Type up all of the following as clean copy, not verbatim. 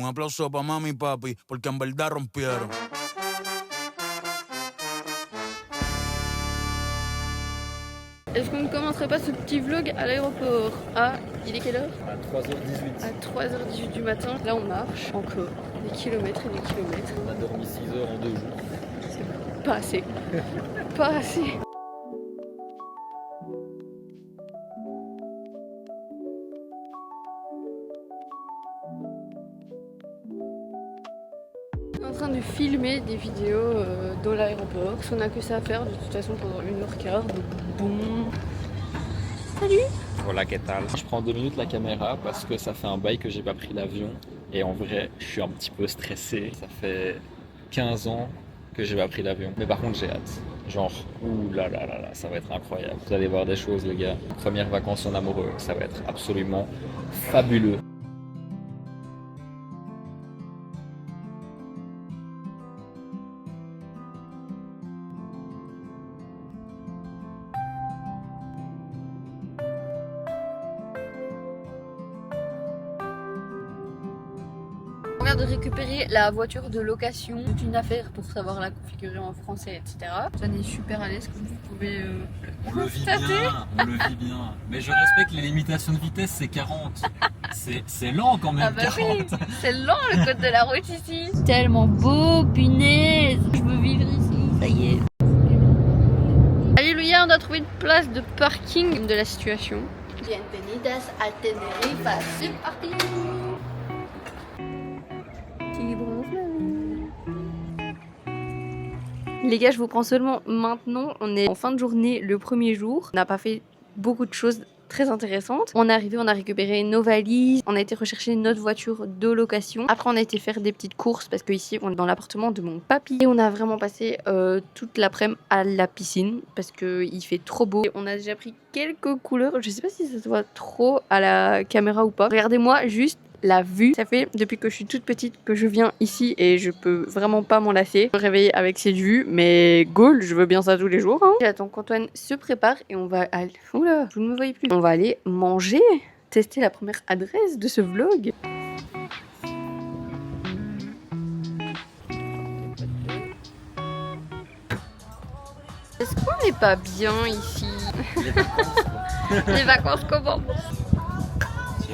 Un aplauso para mami y papi, porque en verdad rompieron. Est-ce qu'on ne commencerait pas ce petit vlog à l'aéroport? Ah, il est quelle heure? À 3h18. À 3h18 du matin. Là, on marche encore des kilomètres et des kilomètres. On a dormi 6 heures en 2 jours. C'est pas assez. Pas assez. On est en train de filmer des vidéos dans l'aéroport. On n'a que ça à faire de toute façon pendant 1h15. Donc bon. Salut. Voilà, qu'est-ce que je prends 2 minutes la caméra parce que ça fait un bail que j'ai pas pris l'avion. Et en vrai, je suis un petit peu stressé. Ça fait 15 ans que j'ai pas pris l'avion. Mais par contre, j'ai hâte. Genre, ouh là là là là, ça va être incroyable. Vous allez voir des choses, les gars. Première vacances en amoureux, ça va être absolument fabuleux. On vient de récupérer la voiture de location. C'est une affaire pour savoir la configurer en français, etc. Ça est super à l'aise comme vous pouvez On le vit bien, on le vit bien. Mais je respecte les limitations de vitesse, c'est 40. C'est lent quand même, Ah bah 40. oui, c'est lent le code de la route ici. Tellement beau, punaise. Je veux vivre ici, ça y est. Alléluia, on a trouvé une place de parking de la situation. Bienvenidas a Tenerife, c'est parti. Les gars, je vous prends seulement maintenant. On est en fin de journée, le premier jour. On n'a pas fait beaucoup de choses très intéressantes. On est arrivé, on a récupéré nos valises. On a été rechercher notre voiture de location. Après, on a été faire des petites courses parce qu'ici, on est dans l'appartement de mon papy. Et on a vraiment passé toute l'après-midi à la piscine parce qu'il fait trop beau. Et on a déjà pris quelques couleurs. Je sais pas si ça se voit trop à la caméra ou pas. Regardez-moi juste la vue. Ça fait depuis que je suis toute petite que je viens ici et je peux vraiment pas m'en lasser. Je me réveiller avec cette vue, mais goal, je veux bien ça tous les jours. Hein. J'attends qu'Antoine se prépare et on va aller... Oula, vous ne me voyez plus. On va aller manger, tester la première adresse de ce vlog. Est-ce qu'on n'est pas bien ici? Les vacances comment?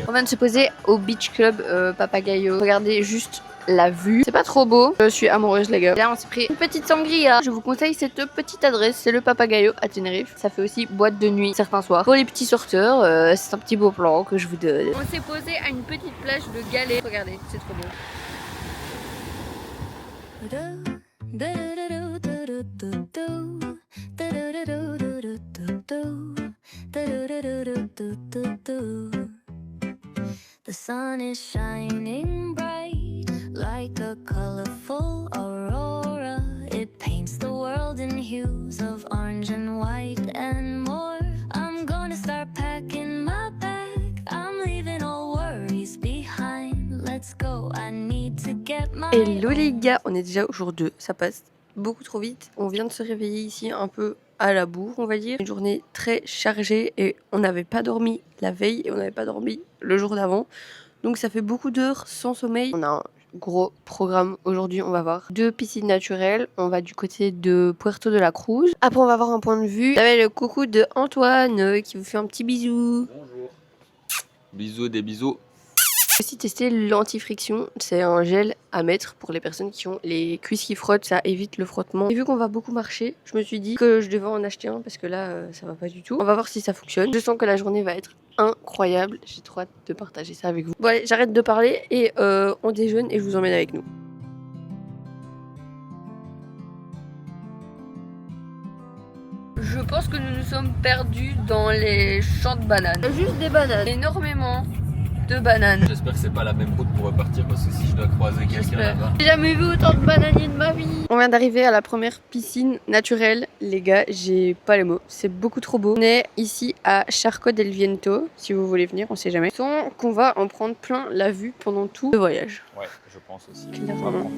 On vient de se poser au Beach Club Papagayo. Regardez juste la vue. C'est pas trop beau. Je suis amoureuse les gars. Là on s'est pris une petite sangria. Je vous conseille cette petite adresse. C'est le Papagayo à Tenerife. Ça fait aussi boîte de nuit certains soirs. Pour les petits sorteurs, c'est un petit beau plan que je vous donne. On s'est posé à une petite plage de galets. Regardez, c'est trop beau. The sun is shining bright like a colorful aurora. It paints the world in hues of orange and white and more. I'm gonna start packing my bag. I'm leaving all worries behind. Let's go, I need to get my... Hello les gars, on est déjà au jour 2, ça passe beaucoup trop vite. On vient de se réveiller ici un peu à la bourre, on va dire. Une journée très chargée et on n'avait pas dormi la veille et on n'avait pas dormi le jour d'avant. Donc ça fait beaucoup d'heures sans sommeil. On a un gros programme aujourd'hui, on va voir 2 piscines naturelles. On va du côté de Puerto de la Cruz. Après on va avoir un point de vue. Vous avez le coucou de Antoine qui vous fait un petit bisou. Bonjour. Bisous, des bisous. Aussi tester l'anti-friction, c'est un gel à mettre pour les personnes qui ont les cuisses qui frottent, ça évite le frottement. Et vu qu'on va beaucoup marcher, je me suis dit que je devais en acheter un parce que là ça va pas du tout. On va voir si ça fonctionne. Je sens que la journée va être incroyable, j'ai trop hâte de partager ça avec vous. Bon allez, j'arrête de parler et on déjeune et je vous emmène avec nous. Je pense que nous nous sommes perdus dans les champs de bananes. Juste des bananes, énormément de bananes. J'espère que c'est pas la même route pour repartir parce que si je dois croiser quelqu'un là-bas. J'ai jamais vu autant de bananiers de ma vie. On vient d'arriver à la première piscine naturelle. Les gars, j'ai pas les mots. C'est beaucoup trop beau. On est ici à Charco del Viento. Si vous voulez venir, on sait jamais. Sans qu'on va en prendre plein la vue pendant tout le voyage. Ouais, je pense aussi. Clairement.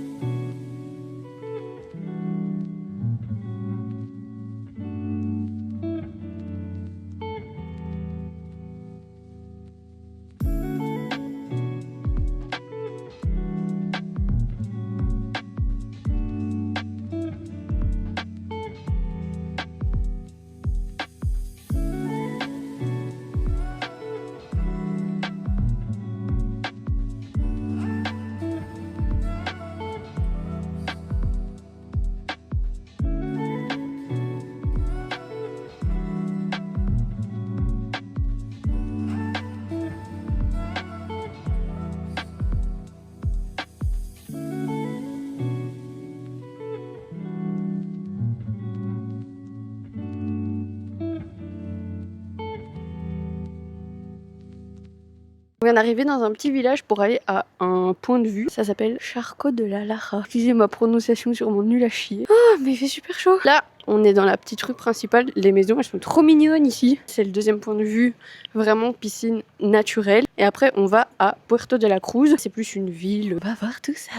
On vient d'arriver dans un petit village pour aller à un point de vue. Ça s'appelle Charcot de la Lara. Excusez ma prononciation sûrement nulle à chier. Oh, mais il fait super chaud. Là, on est dans la petite rue principale. Les maisons, elles sont trop mignonnes ici. C'est le deuxième point de vue. Vraiment piscine naturelle. Et après, on va à Puerto de la Cruz. C'est plus une ville. On va voir tout ça.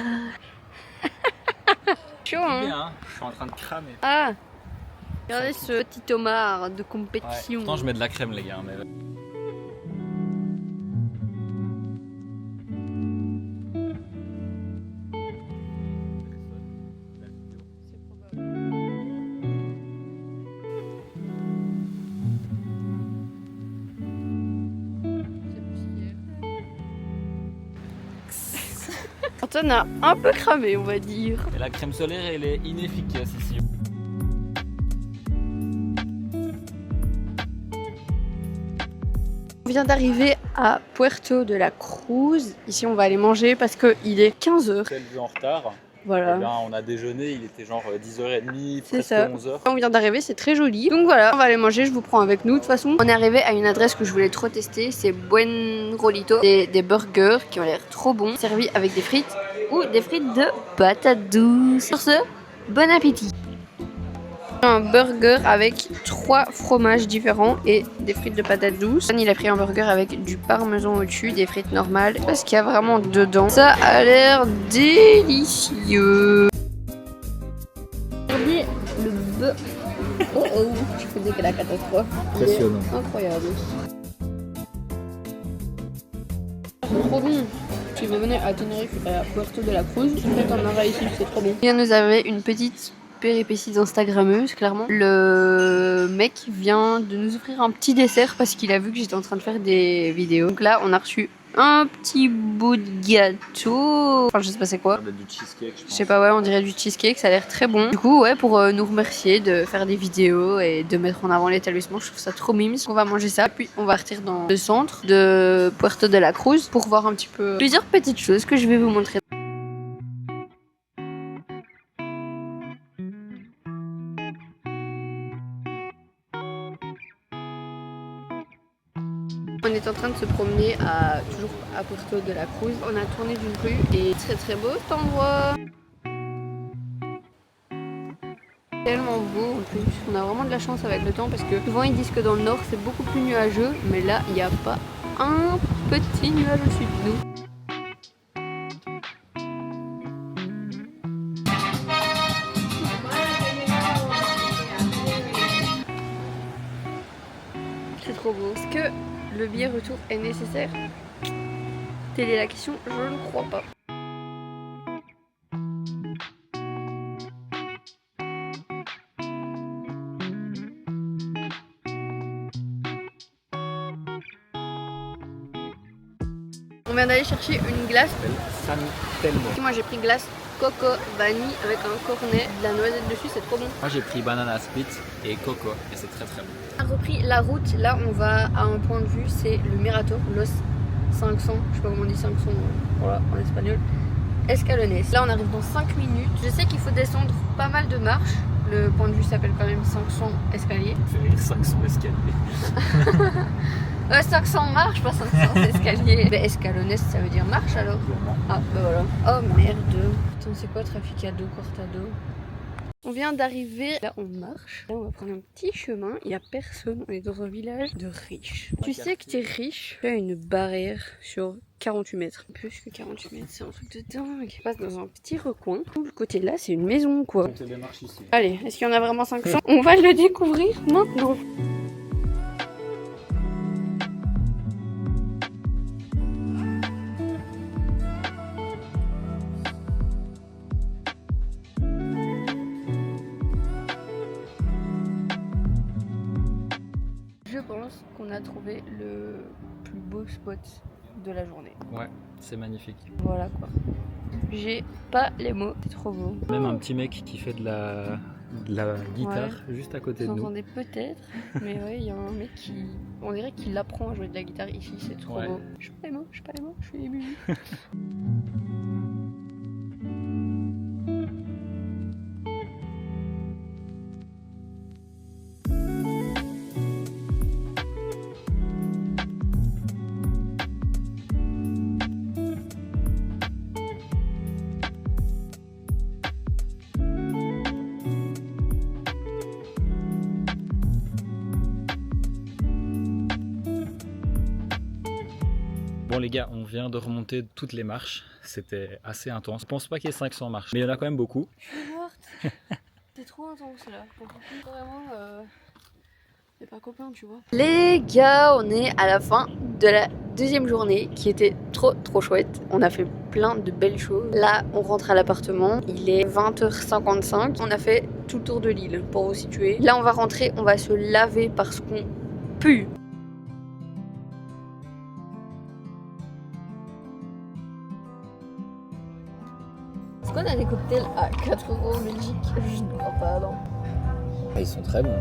Chaud, hein? Bien, hein, je suis en train de cramer. Ah! Regardez ce petit homard de compétition. Pourtant, je mets de la crème, les gars. Mais... Antoine a un peu cramé, on va dire. Et la crème solaire, elle est inefficace ici. On vient d'arriver à Puerto de la Cruz. Ici, on va aller manger parce qu'il est 15h. C'est levé en retard. Voilà. Eh bien, on a déjeuné, il était genre 10h30, C'est presque ça. 11h. On vient d'arriver, c'est très joli. Donc voilà, on va aller manger, je vous prends avec nous. De toute façon, on est arrivé à une adresse que je voulais trop tester. C'est Buen Rolito. Des burgers qui ont l'air trop bons, servis avec des frites ou des frites de patates douces. Sur ce, bon appétit. Un burger avec 3 fromages différents et des frites de patates douces. Il a pris un burger avec du parmesan au-dessus, des frites normales. Parce qu'il y a vraiment dedans. Ça a l'air délicieux. Regardez le beurre. Oh oh, je faisais que la catastrophe. Impressionnant. Incroyable. C'est trop bon. Si vous venez à Tenerife, à Puerto de la Cruz, faites un arrêt ici, c'est trop bon. Et nous avait une petite péripéties instagrammeuses, clairement. Le mec vient de nous offrir un petit dessert parce qu'il a vu que j'étais en train de faire des vidéos. Donc là, on a reçu un petit bout de gâteau. Enfin, je sais pas c'est quoi. Du cheesecake, je pense. Je sais pas, ouais, on dirait du cheesecake, ça a l'air très bon. Du coup, ouais, pour nous remercier de faire des vidéos et de mettre en avant l'établissement, je trouve ça trop mimes. On va manger ça, puis on va partir dans le centre de Puerto de la Cruz pour voir un petit peu plusieurs petites choses que je vais vous montrer. On est en train de se promener toujours à Puerto de la Cruz. On a tourné d'une rue et très très beau cet endroit. Tellement beau en plus. On a vraiment de la chance avec le temps parce que souvent ils disent que dans le nord c'est beaucoup plus nuageux, mais là il n'y a pas un petit nuage au-dessus de nous. C'est trop beau. Est-ce que le billet retour est nécessaire? Telle est la question, je ne crois pas. On vient d'aller chercher une glace. San Telmo. Moi j'ai pris glace coco vanille avec un cornet, de la noisette dessus, c'est trop bon. Moi j'ai pris banana split et coco et c'est très très bon. On a repris la route, là on va à un point de vue, c'est le Mirador, Los 500, je sais pas comment on dit 500 voilà, en espagnol, Escalones. Là on arrive dans 5 minutes, je sais qu'il faut descendre pas mal de marches, le point de vue s'appelle quand même 500 escaliers. 500 escaliers. 500 marches, pas 500 escaliers. Mais Escalones ça veut dire marche alors. Ah bah voilà. Oh merde. Putain c'est quoi Traficado, Cortado? On vient d'arriver, là on marche, là on va prendre un petit chemin, il n'y a personne, on est dans un village de riches. Tu sais que t'es riche, il y a une barrière sur 48 mètres. Plus que 48 mètres, c'est un truc de dingue. On passe dans un petit recoin, le côté là c'est une maison quoi. Allez, est-ce qu'il y en a vraiment 500? On va le découvrir maintenant. Je pense qu'on a trouvé le plus beau spot de la journée. Ouais, c'est magnifique. Voilà quoi. J'ai pas les mots, c'est trop beau. Même un petit mec qui fait de la guitare juste à côté de Vous nous. entendez peut-être, mais ouais, il y a un mec qui. On dirait qu'il apprend à jouer de la guitare ici, c'est trop beau. Je sais pas les mots, je suis émue. Bon les gars, on vient de remonter toutes les marches. C'était assez intense. Je pense pas qu'il y ait 500 marches, mais il y en a quand même beaucoup. Je suis morte. C'est trop intense là. Vraiment, c'est pas copain, tu vois. Les gars, on est à la fin de la deuxième journée qui était trop chouette. On a fait plein de belles choses. Là, on rentre à l'appartement. Il est 20h55. On a fait tout le tour de l'île pour vous situer. Là, on va rentrer, on va se laver parce qu'on pue. Est-ce qu'on a des cocktails à 4 € en Belgique? Je ne crois pas, non. Ils sont très bons.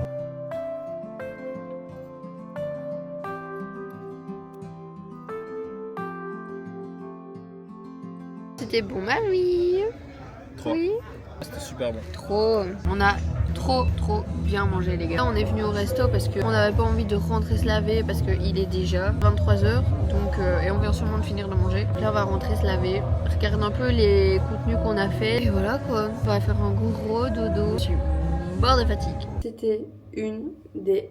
C'était bon, mamie. Trop. Oui. C'était super bon. Trop. On a trop bien mangé, les gars. Là, on est venu au resto parce qu'on n'avait pas envie de rentrer se laver parce qu'il est déjà 23h. Donc, et on vient sûrement de finir de manger. Là, on va rentrer se laver. Regarde un peu les contenus qu'on a fait. Et voilà quoi. On va faire un gros dodo. Je suis mort de fatigue. C'était une des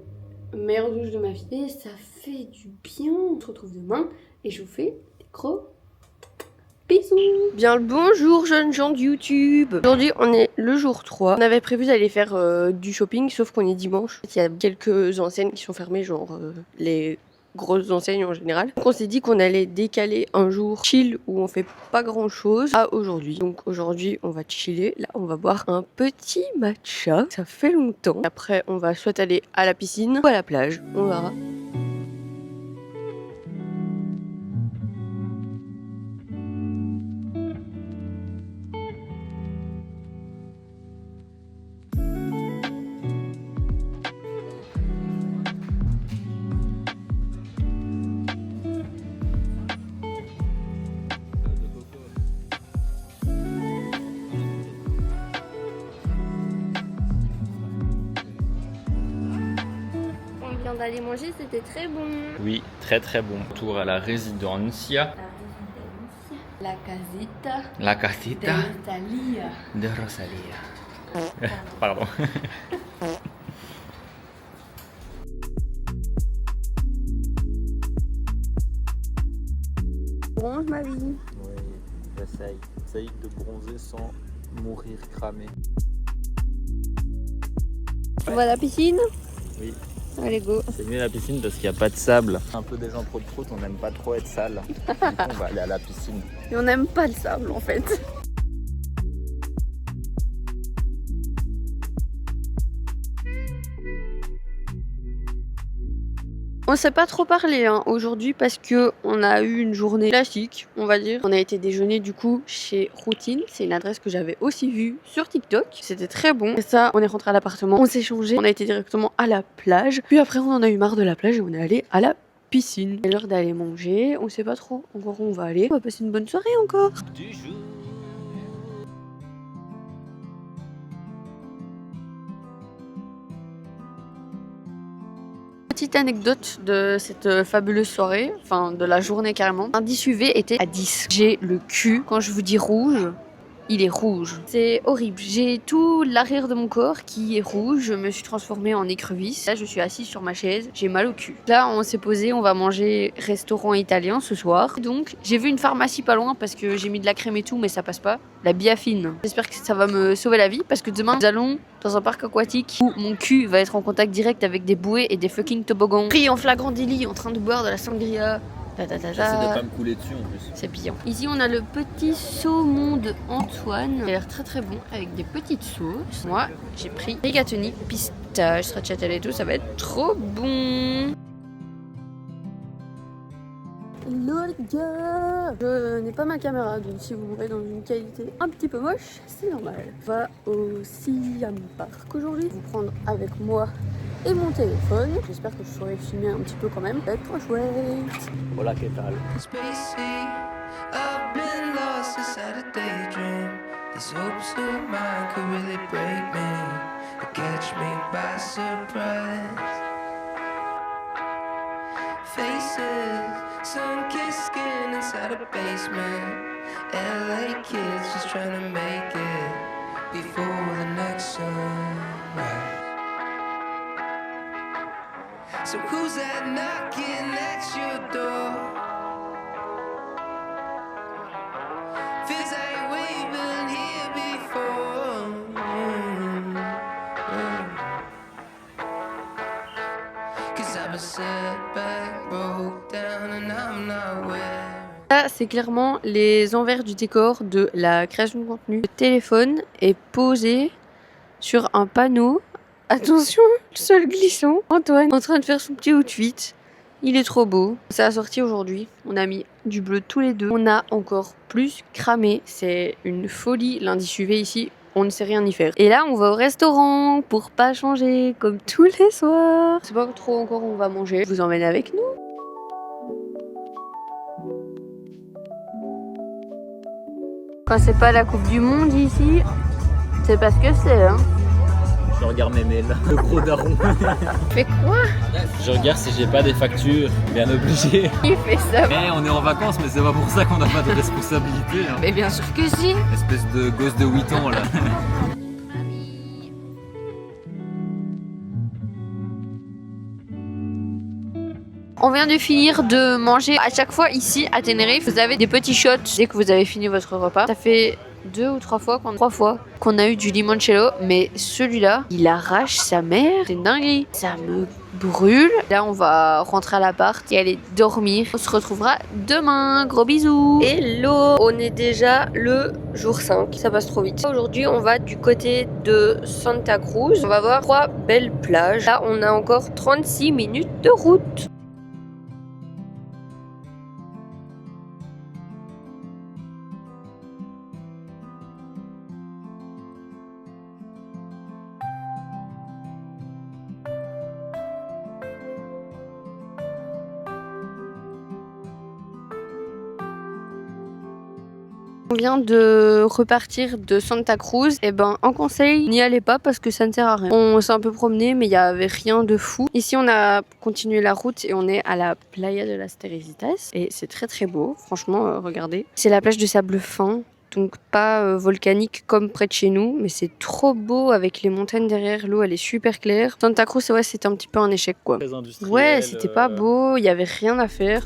meilleures douches de ma vie. Et ça fait du bien. On se retrouve demain et je vous fais des gros bisous. Bien le bonjour jeunes gens de YouTube. Aujourd'hui on est le jour 3. On avait prévu d'aller faire du shopping sauf qu'on est dimanche. Il y a quelques enseignes qui sont fermées, genre les grosses enseignes en général. Donc on s'est dit qu'on allait décaler un jour chill où on fait pas grand chose à aujourd'hui. Donc aujourd'hui on va chiller. Là on va boire un petit matcha. Ça fait longtemps. Après on va soit aller à la piscine ou à la plage. On verra. D'aller manger, c'était très bon. Oui, très bon. Tour à la Residencia. La casita. La casita de Rosalia. de Rosalia. Pardon. Bronze ma vie. Oui, j'essaye. J'essaye de bronzer sans mourir cramé. On va à la piscine? Oui. Allez go. C'est mieux la piscine parce qu'il n'y a pas de sable. Un peu des gens trop de prout, on n'aime pas trop être sale. Du coup, on va aller à la piscine. Et on n'aime pas le sable en fait. On s'est pas trop parlé aujourd'hui parce que on a eu une journée classique, on va dire. On a été déjeuner du coup chez Routine, c'est une adresse que j'avais aussi vue sur TikTok. C'était très bon. Et ça, on est rentré à l'appartement, on s'est changé, on a été directement à la plage. Puis après, on en a eu marre de la plage et on est allé à la piscine. C'est l'heure d'aller manger, on sait pas trop encore où on va aller. On va passer une bonne soirée encore. Petite anecdote de cette fabuleuse soirée, enfin de la journée carrément. L'indice UV était à 10. J'ai le cul, quand je vous dis rouge, il est rouge. C'est horrible. J'ai tout l'arrière de mon corps qui est rouge. Je me suis transformée en écrevisse. Là, je suis assise sur ma chaise. J'ai mal au cul. Là, on s'est posé. On va manger restaurant italien ce soir. Donc, j'ai vu une pharmacie pas loin parce que j'ai mis de la crème et tout, mais ça passe pas. La Biafine. J'espère que ça va me sauver la vie parce que demain, nous allons dans un parc aquatique où mon cul va être en contact direct avec des bouées et des fucking toboggans. Pris en flagrant délit en train de boire de la sangria. J'essaie de pas me couler dessus en plus. C'est bien. Ici, on a le petit saumon de Antoine. Il a l'air très bon avec des petites sauces. Moi, j'ai pris rigatoni, pistache, stracciatella et tout. Ça va être trop bon. Hello les gars. Je n'ai pas ma caméra, donc si vous me voyez dans une qualité un petit peu moche, c'est normal. On va au Siam Park aujourd'hui. Vous prendre avec moi et mon téléphone. J'espère que je saurai filmer un petit peu quand même. Ça va être trop chouette. Hola, ¿qué tal? Spacey, I've been lost inside a daydream. These hopes of mine could really break me, or catch me by surprise. Faces, sun-kissed skin inside a basement. LA kids just trying to make it before the next sunrise. So who's that knocking at your door? Ça, c'est clairement les envers du décor de la création de contenu. Le téléphone est posé sur un panneau. Attention, le sol glissant. Antoine en train de faire son petit outfit. Il est trop beau. Ça a sorti aujourd'hui. On a mis du bleu tous les deux. On a encore plus cramé. C'est une folie. Lundi suivi ici, on ne sait rien y faire. Et là, on va au restaurant pour pas changer comme tous les soirs. Je sais pas trop encore où on va manger. Je vous emmène avec nous. Quand c'est pas la Coupe du Monde ici, c'est parce que c'est, hein. Je regarde mes mails, le gros daron. Fais quoi? Je regarde si j'ai pas des factures, bien obligé. Il fait ça. Mais on est en vacances, mais c'est pas pour ça qu'on n'a pas de responsabilité. Hein. Mais bien sûr que si. Espèce de gosse de 8 ans là. On vient de finir de manger. À chaque fois ici à Tenerife, vous avez des petits shots dès que vous avez fini votre repas. Ça fait 2 ou 3 fois qu'on a eu du limoncello, mais celui-là, il arrache sa mère. C'est une dinguerie. Ça me brûle. Là, on va rentrer à l'appart et aller dormir. On se retrouvera demain. Gros bisous. Hello. On est déjà le jour 5. Ça passe trop vite. Aujourd'hui, on va du côté de Santa Cruz. On va voir 3 belles plages. Là, on a encore 36 minutes de route. On vient de repartir de Santa Cruz. Et ben, un conseil, n'y allez pas parce que ça ne sert à rien. On s'est un peu promené, mais il n'y avait rien de fou. Ici, on a continué la route et on est à la Playa de las Teresitas. Et c'est très très beau, franchement, regardez. C'est la plage de sable fin. Donc pas volcanique comme près de chez nous, mais c'est trop beau avec les montagnes derrière, l'eau elle est super claire. Santa Cruz, ouais, c'était un petit peu un échec quoi. Ouais, c'était pas beau, il y avait rien à faire.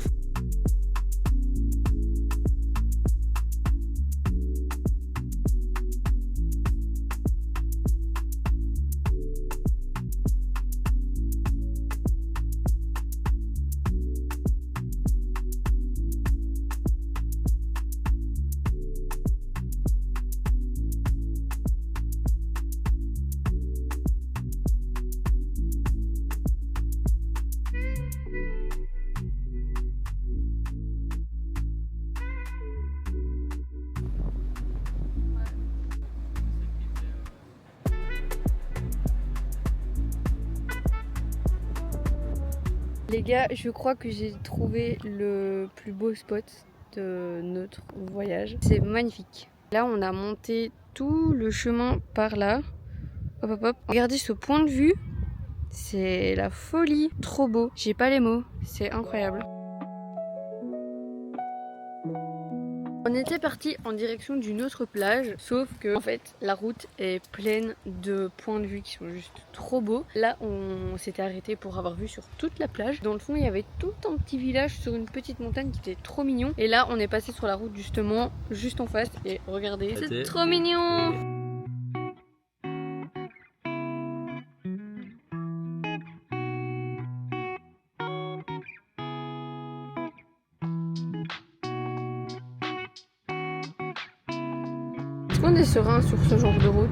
Les gars, je crois que j'ai trouvé le plus beau spot de notre voyage. C'est magnifique. Là, on a monté tout le chemin par là. Hop, hop, hop. Regardez ce point de vue. C'est la folie. Trop beau. J'ai pas les mots. C'est incroyable. On était parti en direction d'une autre plage, sauf que en fait la route est pleine de points de vue qui sont juste trop beaux. Là on s'était arrêté pour avoir vu sur toute la plage. Dans le fond il y avait tout un petit village sur une petite montagne qui était trop mignon. Et là on est passé sur la route justement juste en face et regardez, c'est trop mignon. On est serein sur ce genre de route.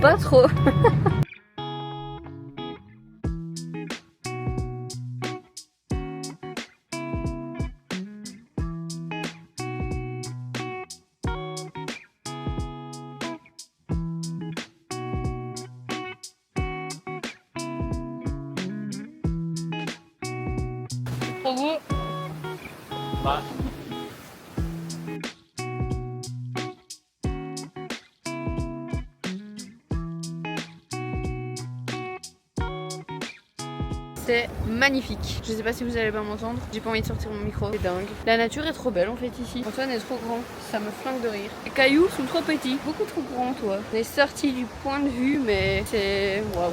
Pas trop. Trop beau. Bah. C'est magnifique. Je sais pas si vous allez pas m'entendre. J'ai pas envie de sortir mon micro. C'est dingue. La nature est trop belle en fait ici. Antoine est trop grand. Ça me flingue de rire. Les cailloux sont trop petits. Beaucoup trop grands toi. On est sorti du point de vue mais c'est waouh.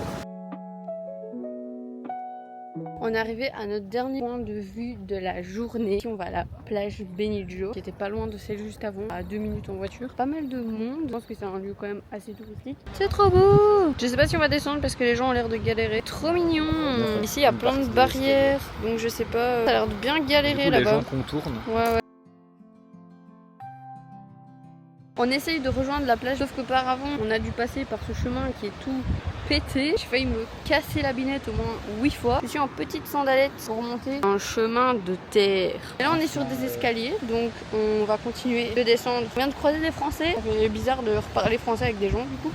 On est arrivé à notre dernier point de vue de la journée. Ici, on va à la plage Benillo, qui était pas loin de celle juste avant, à 2 minutes en voiture. Pas mal de monde. Je pense que c'est un lieu quand même assez touristique. C'est trop beau. Je sais pas si on va descendre parce que les gens ont l'air de galérer. Trop mignon. Non, Ici, il y a plein de barrières, donc je sais pas. Ça a l'air de bien galérer là-bas. Les gens contournent. Ouais, ouais. Du coup, les gens contournent. Ouais, ouais. On essaye de rejoindre la plage, sauf que par avant, on a dû passer par ce chemin qui est tout pété. J'ai failli me casser la binette au moins 8 fois. Je suis en petite sandalette pour remonter un chemin de terre. Et là, on est sur des escaliers, donc on va continuer de descendre. On vient de croiser des Français. Ça fait bizarre de reparler français avec des gens du coup.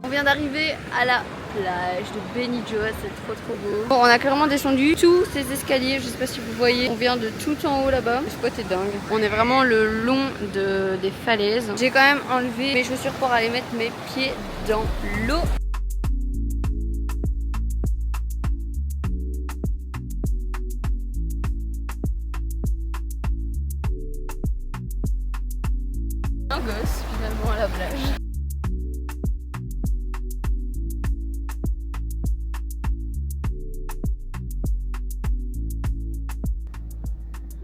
On vient d'arriver à la plage de Benijoa, c'est trop beau. Bon, on a clairement descendu tous ces escaliers, je sais pas si vous voyez, on vient de tout en haut là-bas. Le spot est dingue. On est vraiment le long des falaises. J'ai quand même enlevé mes chaussures pour aller mettre mes pieds dans l'eau. Un gosse finalement à la plage.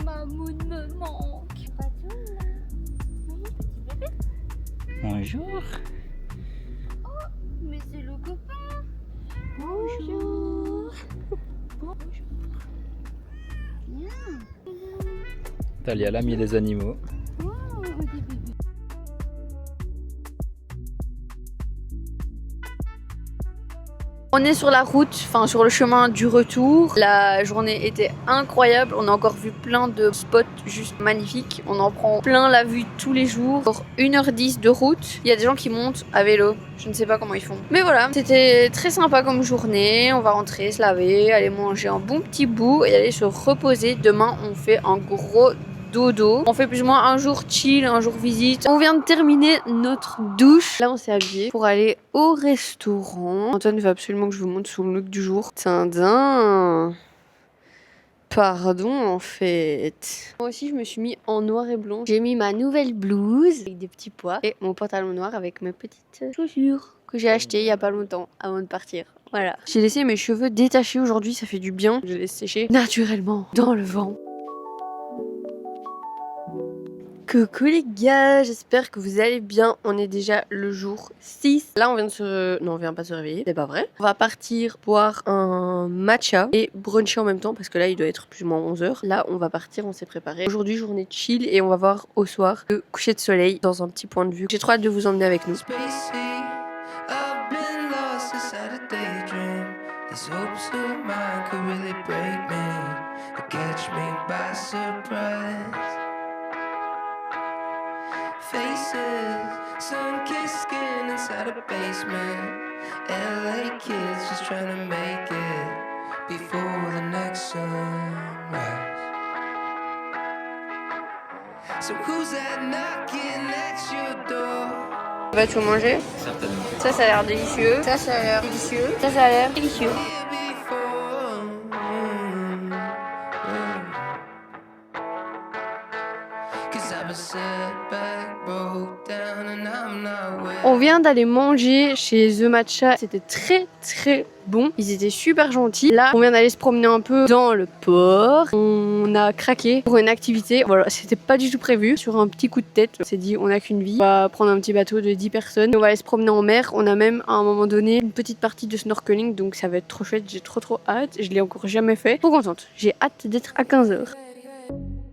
Mamoun me manque. Bonjour. Oh, mais c'est le copain. Bonjour. Bonjour. Viens. Talia, l'ami des animaux. Oh, des bébés. On est sur la route, enfin sur le chemin du retour. La journée était incroyable. On a encore vu plein de spots juste magnifiques. On en prend plein la vue tous les jours. Pour 1h10 de route, il y a des gens qui montent à vélo. Je ne sais pas comment ils font. Mais voilà, c'était très sympa comme journée. On va rentrer, se laver, aller manger un bon petit bout et aller se reposer. Demain, on fait un gros dodo. On fait plus ou moins un jour chill, un jour visite. On vient de terminer notre douche. Là, on s'est habillé pour aller au restaurant. Antoine veut absolument que je vous montre son look du jour. Tindin. Pardon, en fait. Moi aussi, je me suis mis en noir et blanc. J'ai mis ma nouvelle blouse avec des petits pois et mon pantalon noir avec mes petites chaussures que j'ai achetées il y a pas longtemps avant de partir. Voilà. J'ai laissé mes cheveux détachés aujourd'hui, ça fait du bien. Je les laisse sécher naturellement dans le vent. Coucou les gars, j'espère que vous allez bien. On est déjà le jour 6. Là on vient de se... Non, on vient pas de se réveiller, c'est pas vrai. On va partir boire un matcha et bruncher en même temps parce que là il doit être plus ou moins 11h. Là on va partir, on s'est préparé. Aujourd'hui journée chill et on va voir au soir le coucher de soleil dans un petit point de vue. J'ai trop hâte de vous emmener avec nous. Faces, sun-kissed skin inside a basement. LA kids just trying to make it before the next sunrise. So who's that knocking at your door? Vas-tu manger? Certainement. Ça a l'air délicieux. Ça a l'air délicieux. Ça a l'air délicieux. Here before. Cause I've been set back, broke down, and I'm not where. On vient d'aller manger chez The Matcha. C'était très bon. Ils étaient super gentils. Là, on vient d'aller se promener un peu dans le port. On a craqué pour une activité. Voilà, c'était pas du tout prévu. Sur un petit coup de tête, on s'est dit on n'a qu'une vie. On va prendre un petit bateau de 10 personnes. On va aller se promener en mer. On a même à un moment donné une petite partie de snorkeling. Donc ça va être trop chouette. J'ai trop hâte. Je l'ai encore jamais fait. Trop contente. J'ai hâte d'être à 15h.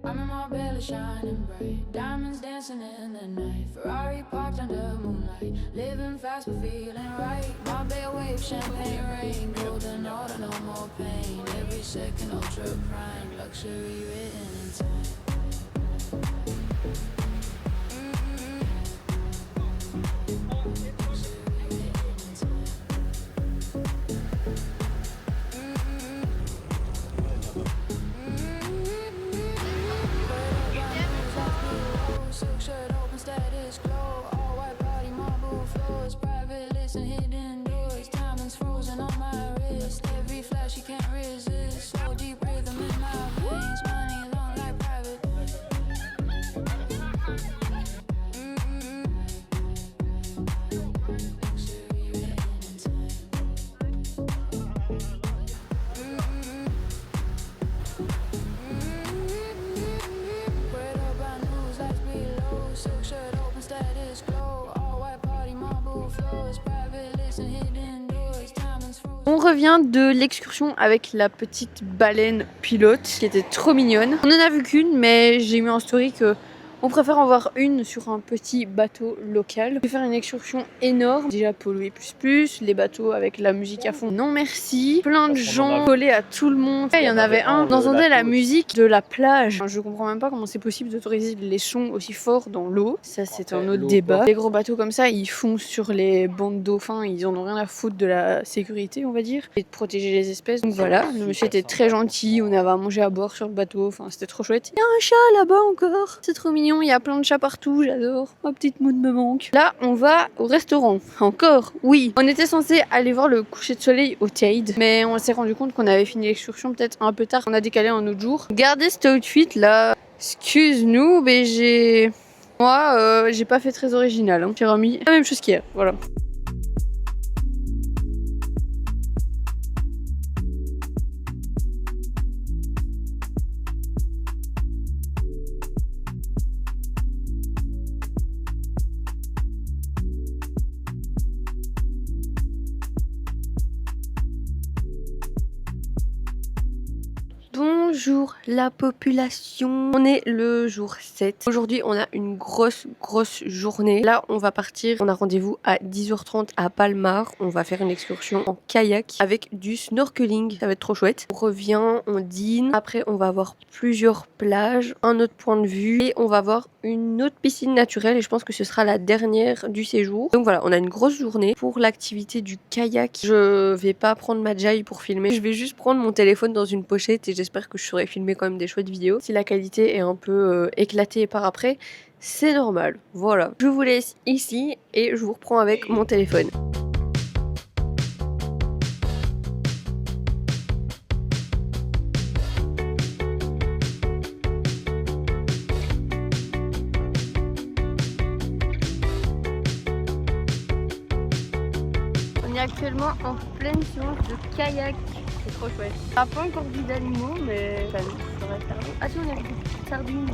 I'm in my belly shining bright, diamonds dancing in the night, Ferrari parked under moonlight, living fast but feeling right, my bed wave, champagne rain, golden order, no more pain, every second ultra prime, luxury written in time. Shirt open, status glow, all white body, marble floors, private list and hidden doors, diamonds frozen on my wrist, every flash you can't resist, so deep rhythm in my veins, money long like private. revient de l'excursion avec la petite baleine pilote qui était trop mignonne. On en a vu qu'une, mais j'ai mis en story que on préfère en voir une sur un petit bateau local. Je vais faire une excursion énorme. Déjà pollué plus, les bateaux avec la musique à fond. Non merci. Plein de gens collés à tout le monde. Il y en avait un. On entendait la musique de la plage. Je comprends même pas comment c'est possible d'autoriser les sons aussi forts dans l'eau. Ça c'est un autre débat. Les gros bateaux comme ça, ils foncent sur les bancs de dauphins. Ils en ont rien à foutre de la sécurité, on va dire, et de protéger les espèces. Donc voilà, le monsieur était très gentil. On avait à manger à bord sur le bateau. Enfin, c'était trop chouette. Il y a un chat là-bas encore. C'est trop mignon. Il y a plein de chats partout, j'adore. Ma petite Moon me manque. Là, on va au restaurant. Encore, oui. On était censé aller voir le coucher de soleil au Tade, mais on s'est rendu compte qu'on avait fini l'excursion peut-être un peu tard. On a décalé un autre jour. Regardez cet outfit là. Excuse-nous, mais moi, j'ai pas fait très original. J'ai remis la même chose qu'hier. Voilà. Bonjour la population, on est le jour 7. Aujourd'hui on a une grosse journée. Là on va partir, on a rendez-vous à 10h30 à Palmar. On va faire une excursion en kayak avec du snorkeling, ça va être trop chouette. On revient, on dîne, après on va voir plusieurs plages, un autre point de vue et on va voir une autre piscine naturelle et je pense que ce sera la dernière du séjour. Donc voilà, on a une grosse journée. Pour l'activité du kayak, je vais pas prendre ma jaille pour filmer, je vais juste prendre mon téléphone dans une pochette et j'espère que je saurai filmer quand même des chouettes vidéos. Si la qualité est un peu éclatée par après, c'est normal. Voilà, je vous laisse ici et je vous reprends avec mon téléphone. On est actuellement en pleine séance de kayak. C'est trop chouette. On n'a pas encore vu d'animaux, mais ça nous ferait faire. Ah si, on a vu des sardines.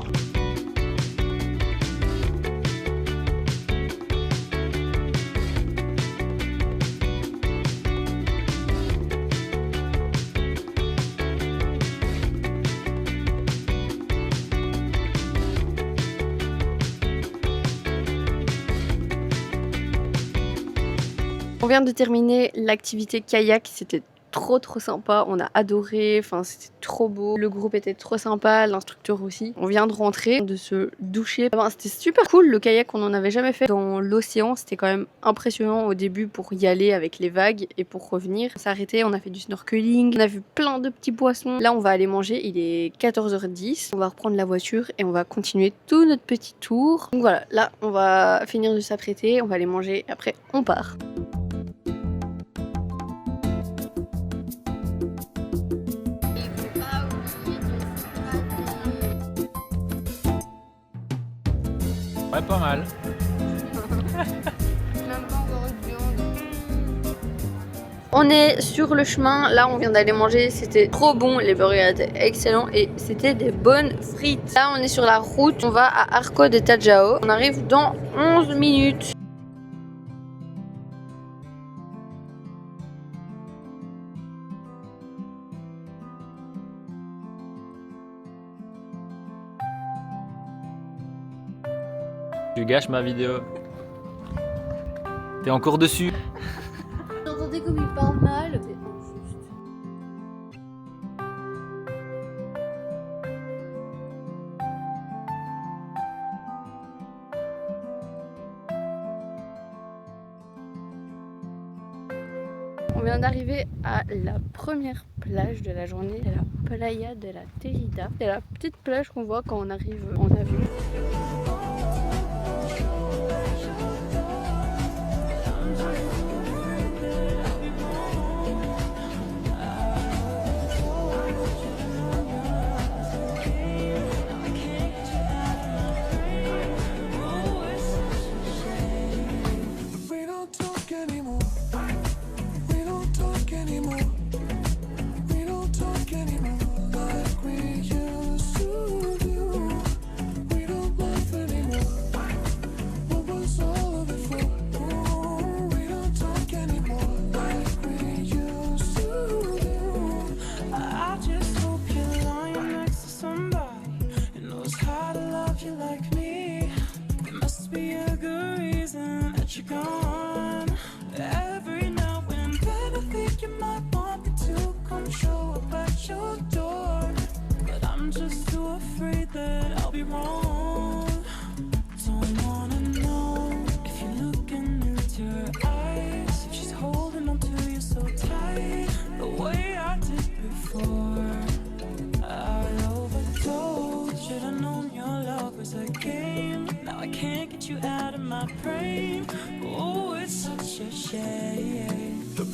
On vient de terminer l'activité kayak, c'était trop sympa, on a adoré, enfin c'était trop beau, le groupe était trop sympa, l'instructeur aussi. On vient de rentrer, de se doucher, enfin, c'était super cool, le kayak on n'en avait jamais fait dans l'océan, c'était quand même impressionnant au début pour y aller avec les vagues et pour revenir. On s'est arrêté, on a fait du snorkeling, on a vu plein de petits poissons. Là on va aller manger, il est 14h10, on va reprendre la voiture et on va continuer tout notre petit tour. Donc voilà, là on va finir de s'apprêter, on va aller manger et après on part. Ouais, pas mal. On est sur le chemin, là on vient d'aller manger, c'était trop bon, les burgers étaient excellents et c'était des bonnes frites. Là on est sur la route, on va à Arco de Tajao, on arrive dans 11 minutes. Tu gâches ma vidéo. T'es encore dessus. J'entendais comme il parle mal. C'est injuste. On vient d'arriver à la première plage de la journée, c'est la Playa de la Terita. C'est la petite plage qu'on voit quand on arrive en avion.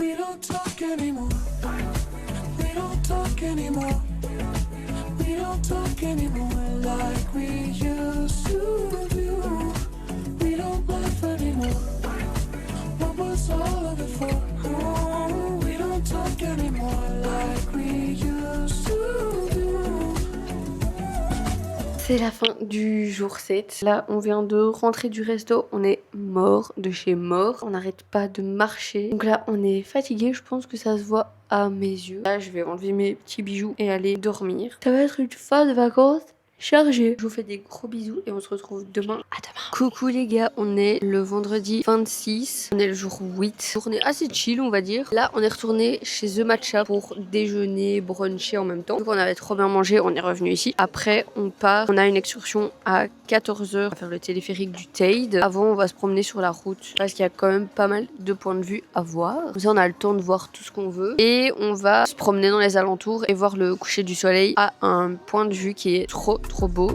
We don't talk anymore. We don't talk anymore. We don't talk anymore like we used to do. We don't laugh anymore. What was all of it for? Oh, we don't talk anymore like we used to do. C'est la fin du jour 7. Là, on vient de rentrer du resto. On est mort de chez mort. On n'arrête pas de marcher. Donc là, on est fatigué. Je pense que ça se voit à mes yeux. Là, je vais enlever mes petits bijoux et aller dormir. Ça va être une fin de vacances chargée. Je vous fais des gros bisous et on se retrouve demain. À demain. Coucou les gars, on est le vendredi 26. On est le jour 8. Journée assez chill, on va dire. Là, on est retourné chez The Matcha pour déjeuner, bruncher en même temps. Donc on avait trop bien mangé, on est revenu ici. Après, on part. On a une excursion à 14h. On va faire le téléphérique du Teide. Avant, on va se promener sur la route parce qu'il y a quand même pas mal de points de vue à voir. Comme ça, on a le temps de voir tout ce qu'on veut. Et on va se promener dans les alentours et voir le coucher du soleil à un point de vue qui est trop beau.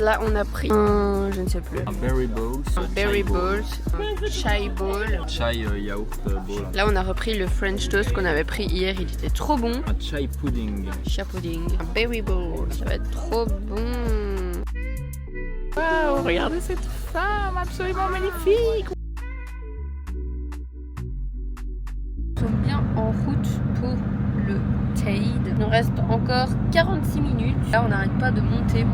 Là, on a pris un, je ne sais plus, Un berry bowl. un berry bowl, un chai bowl. Chai yaourt bowl. Là, on a repris le French toast qu'on avait pris hier, il était trop bon. Un chai pudding. Chai pudding, un berry bowl, ça va être trop bon. Waouh, regardez cette femme absolument magnifique. Nous sommes bien en route pour le Teide. Il nous reste encore 46 minutes. Là, on n'arrête pas de monter.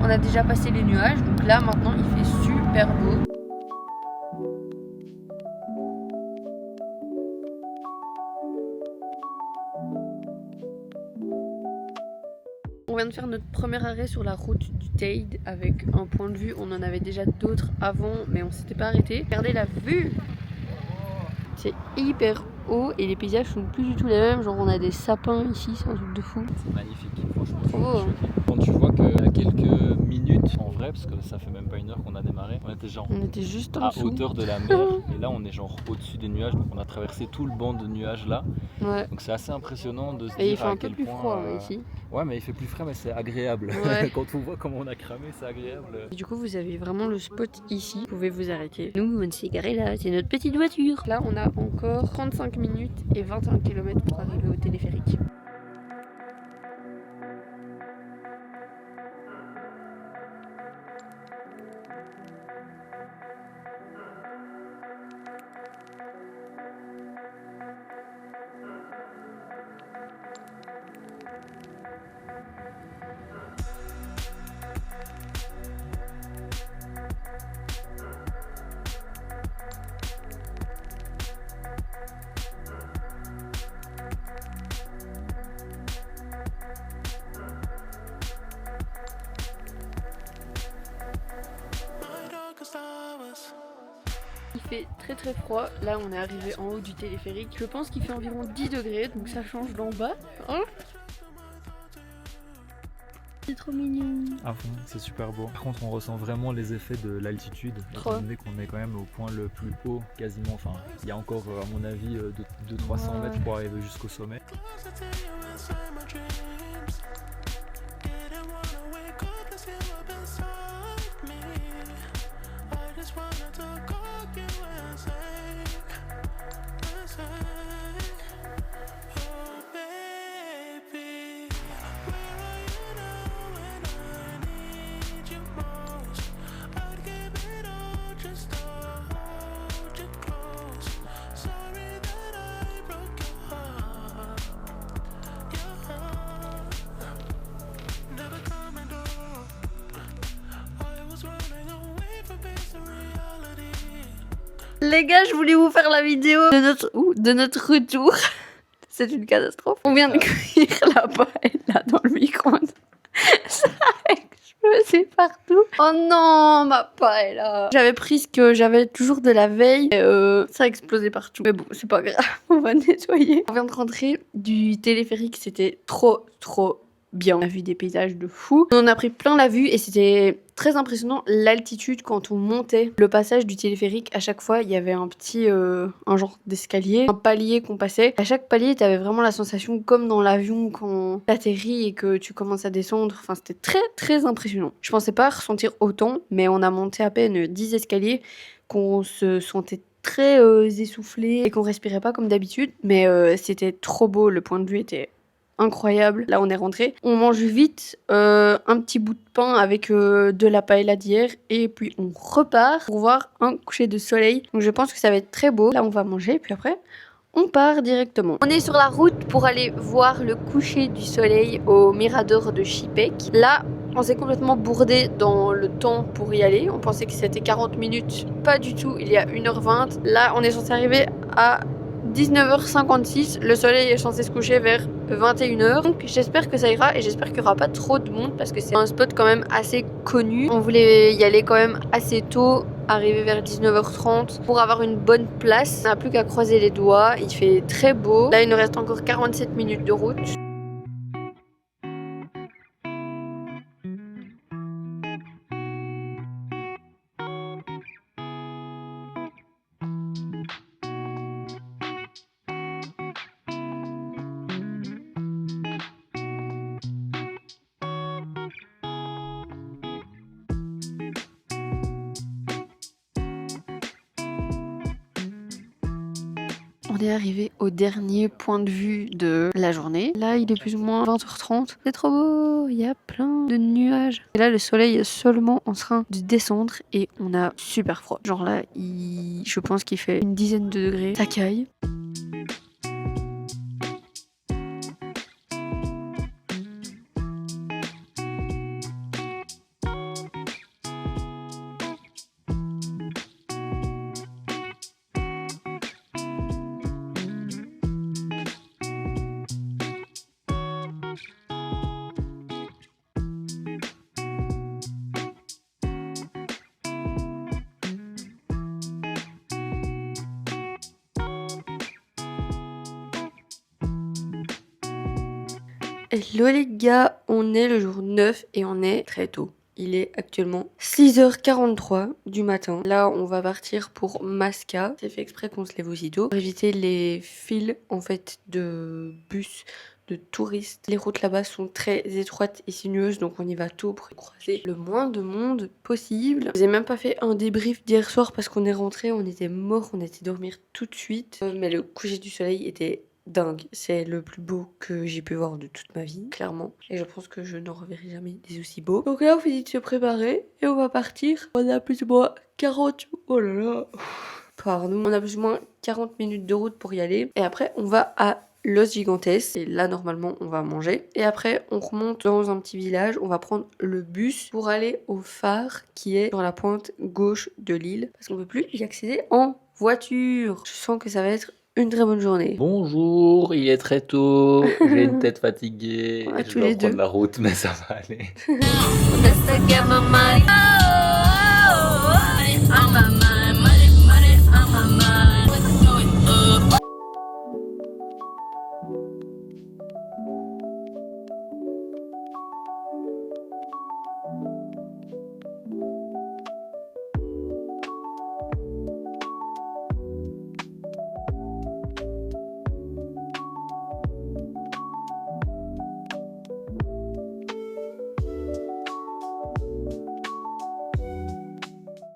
On a déjà passé les nuages. Donc là, maintenant, il fait super beau. On vient de faire notre premier arrêt sur la route du Teide avec un point de vue. On en avait déjà d'autres avant, mais on s'était pas arrêté. Regardez la vue! C'est hyper haut et les paysages sont plus du tout les mêmes. Genre on a des sapins ici, c'est un truc de fou. C'est magnifique, franchement. Trop beau, hein. Quand tu vois qu'il y a quelques minutes en vrai, parce que ça fait même pas une heure qu'on a démarré, on était genre On était juste en à dessous. hauteur de la mer et là on est genre au-dessus des nuages, donc on a traversé tout le banc de nuages là. Ouais. Donc c'est assez impressionnant de se Et il dire fait à un peu quel plus point, froid ici. Ouais, mais il fait plus frais, mais c'est agréable. Ouais. Quand on voit comment on a cramé, c'est agréable. Et du coup, vous avez vraiment le spot ici. Vous pouvez vous arrêter. Nous, on s'est garé là. C'est notre petite voiture. Là, on a encore 35 minutes et 21 km pour arriver au téléphérique. Il fait très froid. Là, on est arrivé en haut du téléphérique. Je pense qu'il fait environ 10 degrés, donc ça change d'en bas. Hein? C'est trop mignon. À fond, c'est super beau. Par contre, on ressent vraiment les effets de l'altitude, Trop. étant donné qu'on est quand même au point le plus haut, quasiment. Enfin, il y a encore, à mon avis, de 300 Ouais. mètres pour arriver jusqu'au sommet. Les gars, je voulais vous faire la vidéo de notre retour. C'est une catastrophe. On vient de cuire la paille là dans le micro-ondes. Ça a explosé partout. Oh non, ma paille là. J'avais pris ce que j'avais toujours de la veille. Et ça a explosé partout. Mais bon, c'est pas grave. On va nettoyer. On vient de rentrer du téléphérique. C'était trop bien. On a vu des paysages de fou. On en a pris plein la vue et c'était très impressionnant l'altitude quand on montait. Le passage du téléphérique, à chaque fois, il y avait un petit, un genre d'escalier, un palier qu'on passait. À chaque palier, t'avais vraiment la sensation comme dans l'avion quand t'atterris et que tu commences à descendre. Enfin, c'était très très impressionnant. Je pensais pas ressentir autant, mais on a monté à peine 10 escaliers qu'on se sentait très essoufflé et qu'on respirait pas comme d'habitude. Mais c'était trop beau, le point de vue était incroyable. Là, on est rentré. On mange vite un petit bout de pain avec de la paella d'hier et puis on repart pour voir un coucher de soleil. Donc je pense que ça va être très beau. Là, on va manger puis après, on part directement. On est sur la route pour aller voir le coucher du soleil au Mirador de Chipec. Là, on s'est complètement bourdé dans le temps pour y aller. On pensait que c'était 40 minutes. Pas du tout, il y a 1h20. Là, on est censé arriver à 19h56, le soleil est censé se coucher vers 21h. Donc j'espère que ça ira et j'espère qu'il n'y aura pas trop de monde parce que c'est un spot quand même assez connu. On voulait y aller quand même assez tôt, arriver vers 19h30 pour avoir une bonne place. On n'a plus qu'à croiser les doigts, il fait très beau. Là il nous reste encore 47 minutes de route. On est arrivé au dernier point de vue de la journée. Là, il est plus ou moins 20h30. C'est trop beau, il y a plein de nuages. Et là, le soleil est seulement en train de descendre et on a super froid. Genre là, je pense qu'il fait une dizaine de degrés. Ça caille. Hello les gars, on est le jour 9 et on est très tôt. Il est actuellement 6h43 du matin. Là, on va partir pour Masca. C'est fait exprès qu'on se lève aussitôt pour éviter les files en fait de bus de touristes. Les routes là-bas sont très étroites et sinueuses, donc on y va tôt pour croiser le moins de monde possible. J'ai même pas fait un débrief d'hier soir parce qu'on est rentré, on était mort, on était dormir tout de suite. Mais le coucher du soleil était dingue, c'est le plus beau que j'ai pu voir de toute ma vie, clairement. Et je pense que je n'en reverrai jamais des aussi beaux. Donc là, on finit de se préparer et on va partir. On a plus ou moins 40... Oh là là. Pardon. On a plus ou moins 40 minutes de route pour y aller. Et après, on va à Los Gigantes. Et là, normalement, on va manger. Et après, on remonte dans un petit village. On va prendre le bus pour aller au phare qui est sur la pointe gauche de l'île. Parce qu'on ne peut plus y accéder en voiture. Je sens que ça va être une très bonne journée. Bonjour, il est très tôt, j'ai une tête fatiguée, Ouais, je tous dois les prendre deux. la route, mais ça va aller.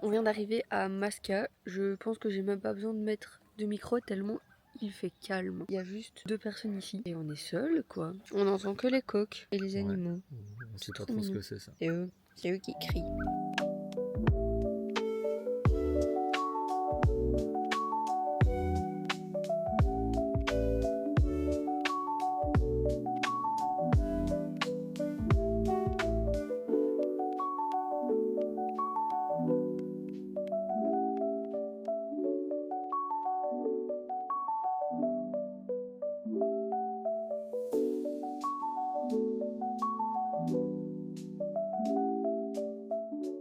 On vient d'arriver à Masca. Je pense que j'ai même pas besoin de mettre de micro tellement il fait calme. Il y a juste 2 personnes ici et on est seul quoi. On n'entend que les coqs et les animaux. On sait pas trop trop ce mignon. que c'est ça. C'est eux qui crient.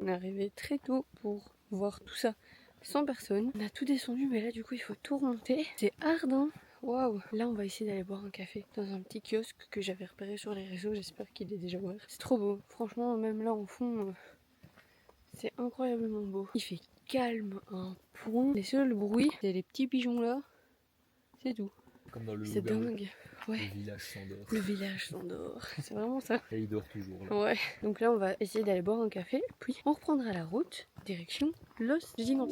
On est arrivé très tôt pour voir tout ça sans personne. On a tout descendu mais là du coup il faut tout remonter. C'est hard hein. Waouh. Là on va essayer d'aller boire un café dans un petit kiosque que j'avais repéré sur les réseaux. J'espère qu'il est déjà ouvert. C'est trop beau. Franchement même là en fond C'est incroyablement beau. Il fait calme un point. Les seuls bruits, c'est les petits pigeons là. C'est tout. Comme dans le C'est Loup-garou. dingue. Ouais. Le village s'endort. Le village s'endort. C'est vraiment ça. Et il dort toujours là. Ouais. Donc là, on va essayer d'aller boire un café. Puis on reprendra la route. Direction Los Gigantes.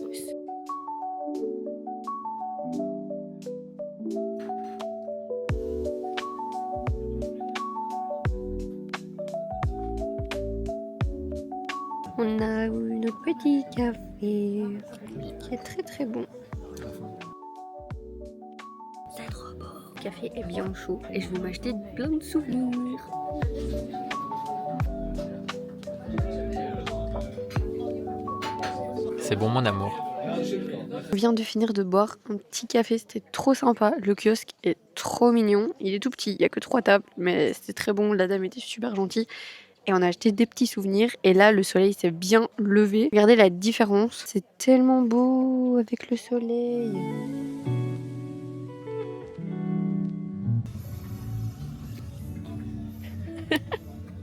On a eu notre petit café qui est très très bon. C'est trop beau. Le café est bien chaud et je vais m'acheter plein de souvenirs. C'est bon, mon amour. On vient de finir de boire un petit café, c'était trop sympa. Le kiosque est trop mignon. Il est tout petit, il n'y a que 3 tables, mais c'était très bon. La dame était super gentille. Et on a acheté des petits souvenirs. Et là, le soleil s'est bien levé. Regardez la différence. C'est tellement beau avec le soleil.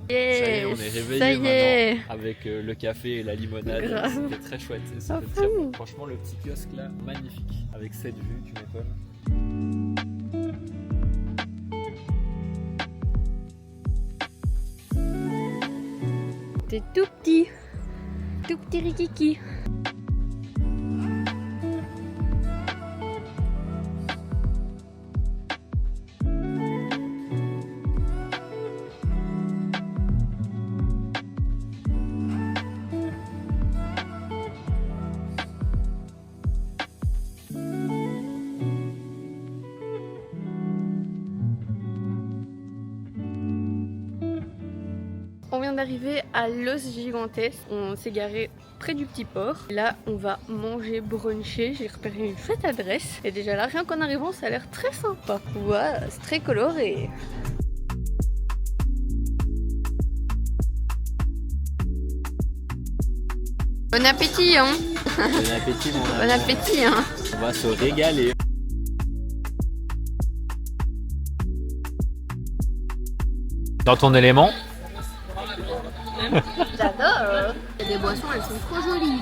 Ça y est, on est Ça réveillé y est. maintenant avec le café et la limonade. Grave. C'était très chouette. Ah, C'était très fou. bon. Franchement, le petit kiosque là, magnifique. Avec cette vue, tu m'étonnes. C'est tout petit. Tout petit rikiki. On vient d'arriver à Los Gigantes, on s'est garé près du petit port. Et là, on va manger, bruncher. J'ai repéré une chouette adresse. Et déjà là, rien qu'en arrivant, ça a l'air très sympa. Voilà, c'est très coloré. Bon appétit, hein. Bon appétit, mon amour. Bon appétit, hein. On va se régaler. Dans ton élément? J'adore. Il y a des boissons, elles sont trop jolies.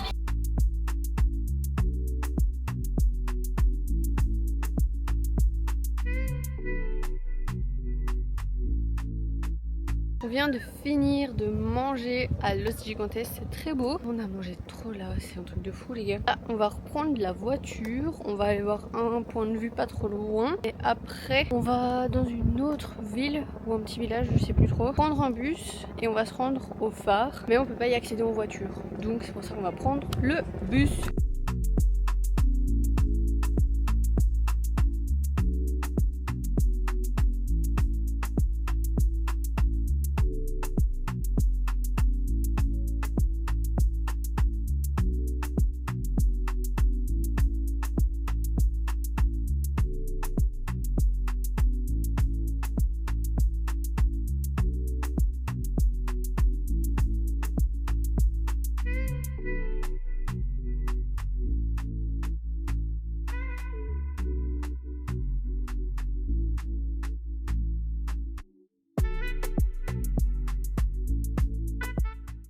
On vient de finir de manger à Los Gigantes, c'est très beau. On a mangé trop là, c'est un truc de fou les gars. Là, on va reprendre la voiture, on va aller voir un point de vue pas trop loin. Et après, on va dans une autre ville ou un petit village, je sais plus trop, prendre un bus et on va se rendre au phare. Mais on peut pas y accéder en voiture, donc c'est pour ça qu'on va prendre le bus.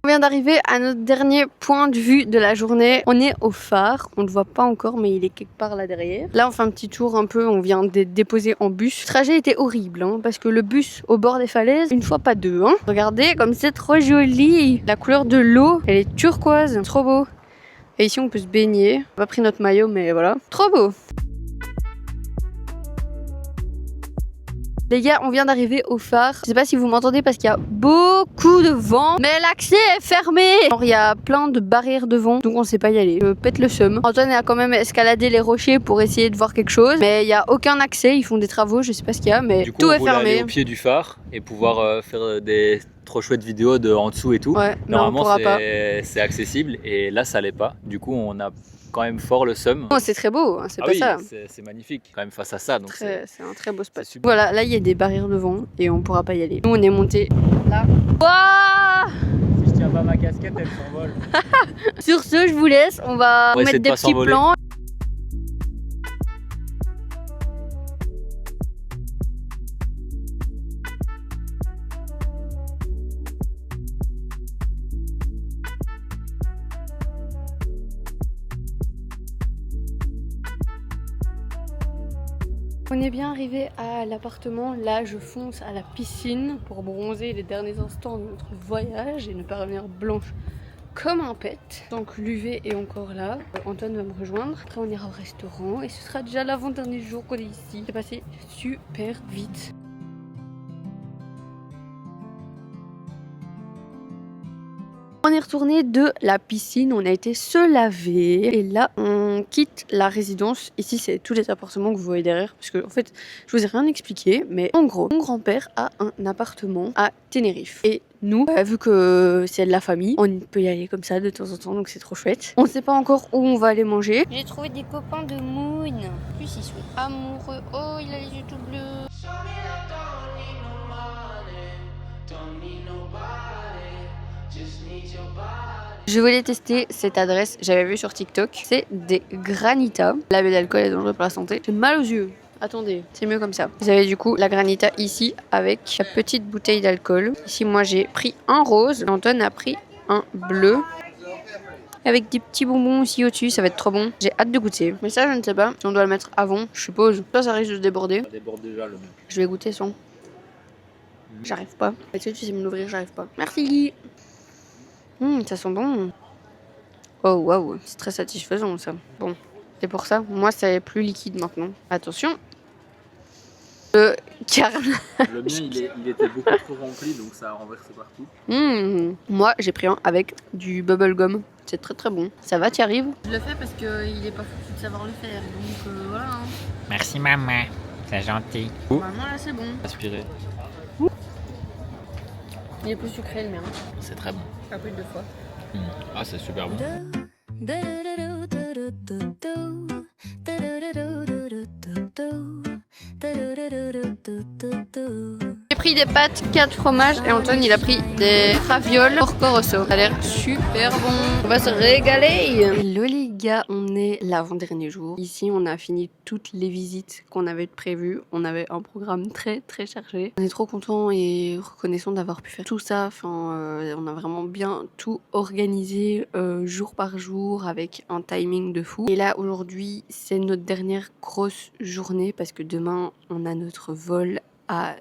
On vient d'arriver à notre dernier point de vue de la journée. On est au phare, on ne le voit pas encore mais il est quelque part là derrière. Là on fait un petit tour un peu, on vient d'être déposé en bus. Le trajet était horrible hein, parce que le bus au bord des falaises, une fois pas deux. Hein. Regardez comme c'est trop joli. La couleur de l'eau, elle est turquoise, trop beau. Et ici on peut se baigner. On n'a pas pris notre maillot mais voilà, trop beau. Les gars, on vient d'arriver au phare. Je sais pas si vous m'entendez parce qu'il y a beaucoup de vent, mais l'accès est fermé. Alors, il y a plein de barrières de vent, donc on sait pas y aller. Je pète le seum. Antoine a quand même escaladé les rochers pour essayer de voir quelque chose, mais il y a aucun accès. Ils font des travaux, je sais pas ce qu'il y a, mais Du coup, tout on est voulait aller fermé. au pied du phare et pouvoir faire des trop chouettes vidéos de en dessous et tout. Ouais, mais on Normalement, pourra pas. c'est accessible et là, ça l'est pas. Du coup, on a quand même fort le seum. Oh, c'est très beau, hein, c'est Ah pas oui, ça. c'est magnifique quand même face à ça. Donc C'est un très beau spot. c'est super. Voilà, là il y a des barrières de vent et on pourra pas y aller. Nous on est monté là. Wouah! Si je tiens pas ma casquette, elle s'envole. Sur ce, je vous laisse. On va On va essayer mettre de des pas petits s'envoler. plans. On est bien arrivé à l'appartement. Là, je fonce à la piscine pour bronzer les derniers instants de notre voyage et ne pas revenir blanche comme un pet. Donc l'UV est encore là. Antoine va me rejoindre. Après, on ira au restaurant et ce sera déjà l'avant-dernier jour qu'on est ici. C'est passé super vite. On est retourné de la piscine, on a été se laver et là on quitte la résidence. Ici c'est tous les appartements que vous voyez derrière parce que en fait je vous ai rien expliqué, mais en gros mon grand-père a un appartement à Tenerife et nous, vu que c'est de la famille, on peut y aller comme ça de temps en temps, donc c'est trop chouette. On ne sait pas encore où on va aller manger. J'ai trouvé des copains de Moon. En plus ils sont amoureux. Oh, il a les yeux tout bleus. Je voulais tester cette adresse, j'avais vu sur TikTok. C'est des granitas. L'abus d'alcool est dangereux pour la santé. J'ai mal aux yeux. Attendez, c'est mieux comme ça. Vous avez du coup la granita ici avec la petite bouteille d'alcool. Ici, moi j'ai pris un rose. Antoine a pris un bleu. Avec des petits bonbons aussi au-dessus, ça va être trop bon. J'ai hâte de goûter. Mais ça, je ne sais pas si on doit le mettre avant, je suppose. Ça risque de déborder. Ça déborde déjà le mien. Je vais goûter son. J'arrive pas. Est-ce que tu sais me l'ouvrir? J'arrive pas. Merci. Ça sent bon. Oh waouh, c'est très satisfaisant ça. Bon, c'est pour ça. Moi, c'est plus liquide maintenant. Attention. Le carnage. Le mien, il était beaucoup trop rempli, donc ça a renversé partout. Moi, j'ai pris un avec du bubblegum. C'est très très bon. Ça va, tu arrives? Je le fais parce qu'il est pas foutu de savoir le faire. Donc voilà. Hein. Merci maman, c'est gentil. Normalement là, c'est bon. Aspiré. Il est plus sucré le mien. C'est très bon. Un peu deux fois. Ah, c'est super bon. J'ai pris des pâtes, 4 fromages et Antoine il a pris des ravioles Porco Rosso. Ça a l'air super bon. On va se régaler. Hello les gars, on est l'avant-dernier jour. Ici on a fini toutes les visites qu'on avait prévues. On avait un programme très très chargé. On est trop contents et reconnaissants d'avoir pu faire tout ça. Enfin, on a vraiment bien tout organisé jour par jour avec un timing de fou. Et là aujourd'hui c'est notre dernière grosse journée parce que demain on a notre vol à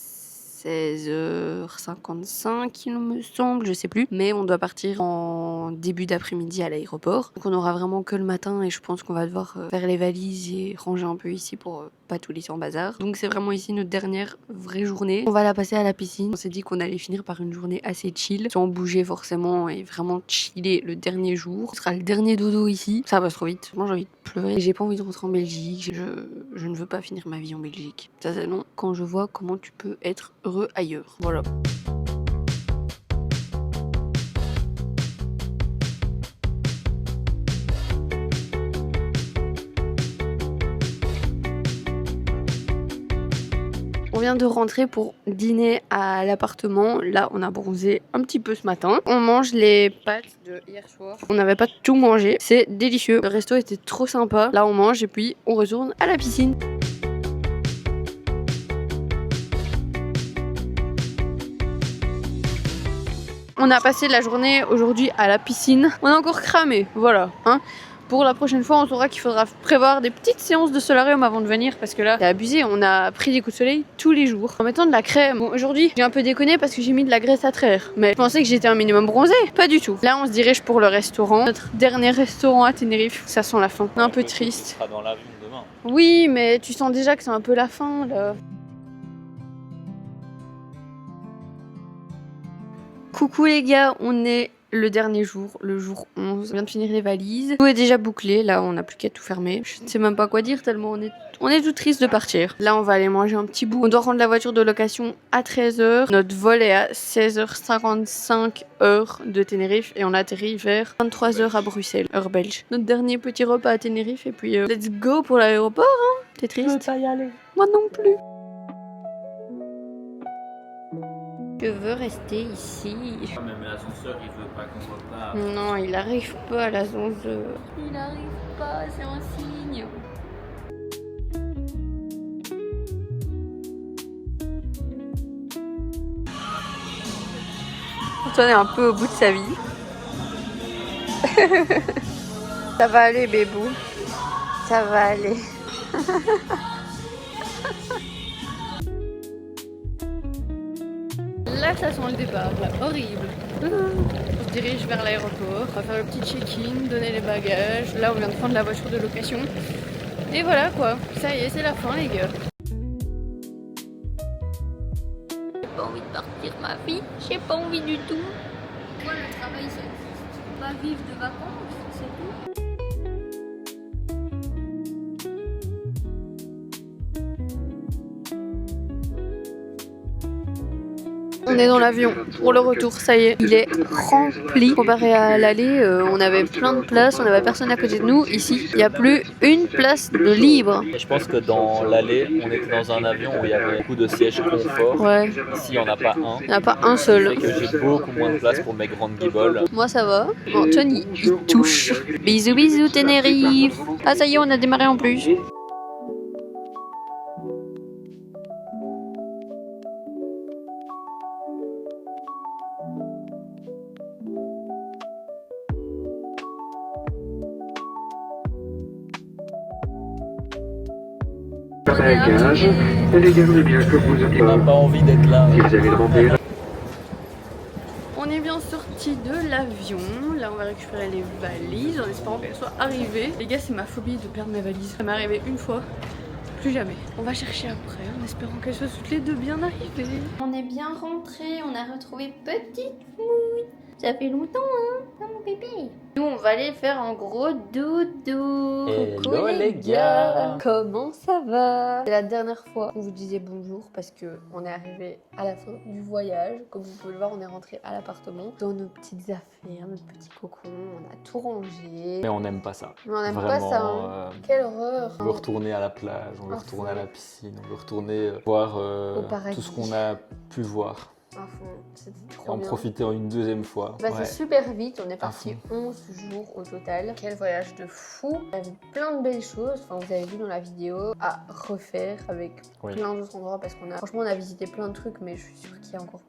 16h55 il me semble, je sais plus, mais on doit partir en début d'après-midi à l'aéroport, donc on aura vraiment que le matin et je pense qu'on va devoir faire les valises et ranger un peu ici pour pas tout laisser en bazar. Donc c'est vraiment ici notre dernière vraie journée. On va la passer à la piscine. On s'est dit qu'on allait finir par une journée assez chill, sans bouger forcément et vraiment chiller le dernier jour. Ce sera le dernier dodo ici. Ça passe trop vite. Moi j'ai envie de pleurer. J'ai pas envie de rentrer en Belgique. Je ne veux pas finir ma vie en Belgique. Ça c'est non. Quand je vois comment tu peux être heureux ailleurs. Voilà. On vient de rentrer pour dîner à l'appartement. Là, on a bronzé un petit peu ce matin. On mange les pâtes de hier soir. On n'avait pas tout mangé. C'est délicieux. Le resto était trop sympa. Là, on mange et puis on retourne à la piscine. On a passé la journée aujourd'hui à la piscine. On a encore cramé, voilà. Hein. Pour la prochaine fois, on saura qu'il faudra prévoir des petites séances de solarium avant de venir parce que là, c'est abusé. On a pris des coups de soleil tous les jours en mettant de la crème. Bon, aujourd'hui, j'ai un peu déconné parce que j'ai mis de la graisse à traire. Mais je pensais que j'étais un minimum bronzée. Pas du tout. Là, on se dirige pour le restaurant. Notre dernier restaurant à Tenerife. Ça sent la fin. Un peu triste. On sera dans l'avion demain. Oui, mais tu sens déjà que c'est un peu la fin là. Coucou les gars, on est le dernier jour, le jour 11. On vient de finir les valises. Tout est déjà bouclé, là on n'a plus qu'à tout fermer. Je ne sais même pas quoi dire tellement on est tout triste de partir. Là on va aller manger un petit bout. On doit rendre la voiture de location à 13h. Notre vol est à 16h55 heure de Tenerife et on atterrit vers 23h à Bruxelles, heure belge. Notre dernier petit repas à Tenerife et puis let's go pour l'aéroport hein. T'es triste? Je veux pas y aller. Moi non plus. Je veux rester ici. Même l'ascenseur, il veut pas qu'on repart. Non, il arrive pas l'ascenseur. Il arrive pas, c'est un signe. Antoine est un peu au bout de sa vie. Ça va aller, bébou. Ça va aller. Là, ça sent le départ, là. Horrible. On se dirige vers l'aéroport, on va faire le petit check-in, donner les bagages. Là, on vient de prendre la voiture de location. Et voilà quoi, ça y est, c'est la fin les gars. J'ai pas envie de partir ma fille, j'ai pas envie du tout. Moi le travail c'est pas vivre de vacances, c'est tout. On est dans l'avion pour le retour, ça y est, il est rempli. Comparé à l'aller, on avait plein de places, on avait personne à côté de nous. Ici, il n'y a plus une place de libre. Et je pense que dans l'aller, on était dans un avion où il y avait beaucoup de sièges confort. Ouais. Ici, il n'y en a pas un. Il n'y en a pas un seul. Et que j'ai beaucoup moins de place pour mes grandes guiboles. Moi ça va. Antoine il touche. Bisous bisous Tenerife. Ah ça y est, on a démarré en plus. Bagage, elle également bien que vous On n'a pas envie d'être là. Si vous avez demandé. On est bien sorti de l'avion. Là on va récupérer les valises en espérant qu'elles soient arrivées. Les gars, c'est ma phobie de perdre mes valises. Ça m'est arrivé une fois, plus jamais. On va chercher après en espérant qu'elles soient toutes les deux bien arrivées. On est bien rentrés, on a retrouvé Petite Mouille. Ça fait longtemps hein, mon bébé. Nous on va aller faire un gros dodo. Hello, Coucou les gars. Comment ça va? C'est la dernière fois qu'on vous disait bonjour parce que on est arrivé à la fin du voyage. Comme vous pouvez le voir, on est rentré à l'appartement dans nos petites affaires, notre petit cocon. On a tout rangé. Mais on n'aime pas ça. Mais on n'aime pas Vraiment, ça. Hein. Quelle horreur. On veut retourner à la plage, on veut retourner à la piscine, on veut retourner voir tout ce qu'on a pu voir. À fond, c'était trop Et en bien. profiter une deuxième fois. Bah, c'est super vite, on est parti fond. 11 jours au total. Quel voyage de fou. On a vu plein de belles choses, enfin vous avez vu dans la vidéo, à refaire avec plein d'autres endroits parce qu'on a, franchement on a visité plein de trucs mais je suis sûre qu'il y a encore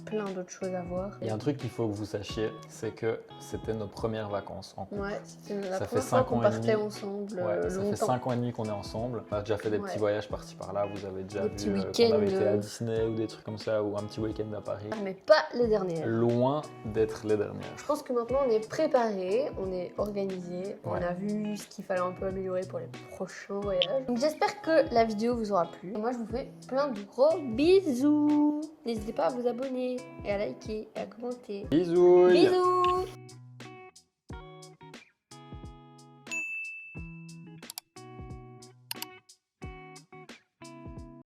plein d'autres choses à voir. Il y a un truc qu'il faut que vous sachiez, c'est que c'était nos premières vacances en couple. Ouais, c'était la Ça première fait fois 5 qu'on ans et partait demi. ensemble Ouais, ça fait longtemps. 5 ans et demi qu'on est ensemble. On a déjà fait des Ouais. petits voyages par-ci par-là. Vous avez déjà Des petits vu week-ends, qu'on avait été à Disney ou des trucs comme ça, ou un petit week-end à Paris. Mais pas les dernières. Loin d'être les dernières. Je pense que maintenant on est préparé, on est organisé, on Ouais. a vu ce qu'il fallait un peu améliorer pour les prochains voyages. Donc j'espère que la vidéo vous aura plu. Moi je vous fais plein de gros bisous. N'hésitez pas à vous abonner et à liker et à commenter. Bisous. Bisous.